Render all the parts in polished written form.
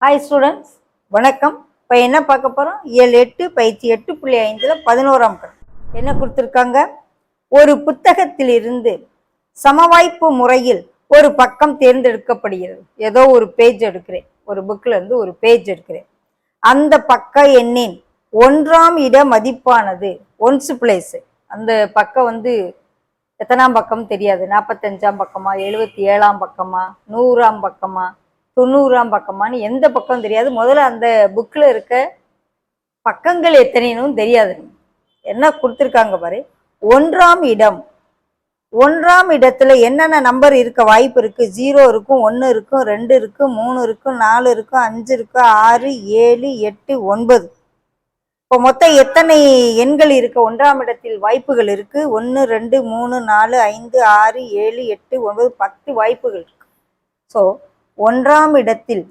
Hi students, வணக்கம். இப்போ என்ன பார்க்க போகிறோம்? இயல் 8 பயிற்சி 8.5 11ஆம் கணக்கு என்ன கொடுத்துருக்காங்க? ஒரு புத்தகத்திலிருந்து சமவாய்ப்பு முறையில் ஒரு பக்கம் தேர்ந்தெடுக்கப்படுகிறது. ஏதோ ஒரு பேஜ் எடுக்கிறேன், ஒரு புக்கில் இருந்து ஒரு பேஜ் எடுக்கிறேன். அந்த பக்க எண்ணின் 1ஆம் இட மதிப்பானது ஒன்ஸ் பிளேஸ். அந்த பக்கம் எத்தனாம் பக்கம் தெரியாது. 45ஆம் பக்கமா, 77ஆம் பக்கமா, 100ஆம் பக்கமா, 90ஆம் பக்கமானு எந்த பக்கம் தெரியாது. முதல்ல அந்த புக்கில் இருக்க பக்கங்கள் எத்தனைன்னு தெரியாது. என்ன கொடுத்துருக்காங்க பாரு, 1ஆம் இடம். 1ஆம் இடத்துல என்னென்ன நம்பர் இருக்க வாய்ப்பு இருக்கு? 0 இருக்கும், 1 இருக்கும், 2 இருக்கும், 3 இருக்கும், 4 இருக்கும், 5 இருக்கும், 6, 7, 8, 9. இப்போ மொத்தம் எத்தனை எண்கள் இருக்கு 1ஆம் இடத்தில்? வாய்ப்புகள் இருக்கு 1, 2, 3, 4, 5, 6, 7, 8, 9, 10 வாய்ப்புகள் இருக்கு. ஸோ 1ஆம் இடத்தில்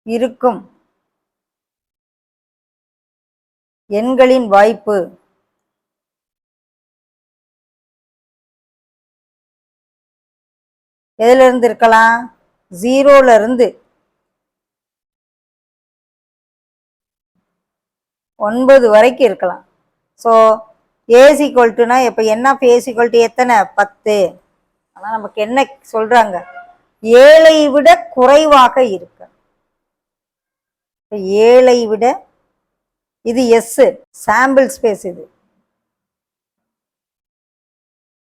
இருக்கும் எண்களின் வாய்ப்பு எதுல இருந்து இருக்கலாம்? 0ல இருந்து 9 வரைக்கும் இருக்கலாம். ஸோ ஏஸ் ஈக்குவல்ட்டுனா இப்போ என்ன? ஏஸ் ஈக்குவல்ட்டு எத்தனை? 10. ஆனால் நமக்கு என்ன சொல்றாங்க? 7ஐ விட குறைவாக இருக்கு. 7ஐ விட, இது எஸ் சாம்பிள் ஸ்பேஸ். இது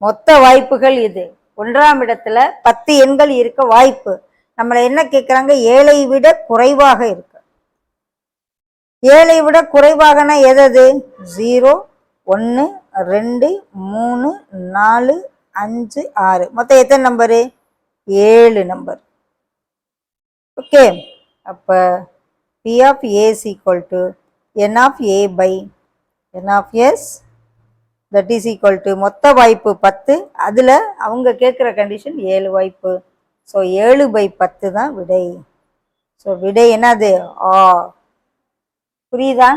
மொத்த வாய்ப்புகள். இது 1ஆம் இடத்துல 10 எண்கள் இருக்க வாய்ப்பு. நம்மள என்ன கேட்குறாங்க? 7ஐ விட குறைவாக இருக்கு. 7ஐ விட குறைவாகனா எது? 0, 1, 2, 3, 4, 5, 6. மொத்தம் எத்தனை நம்பரு? 7 நம்பர். ஓகே. அப்ப P of A is equal to N of A by N of S, that is equal to மொத்த வாய்ப்பு 10. அதுல அவங்க கேட்குற கண்டிஷன் 7 வாய்ப்பு. ஸோ 7/10 தான் விடை. ஸோ விடை என்னது? புரியுதா?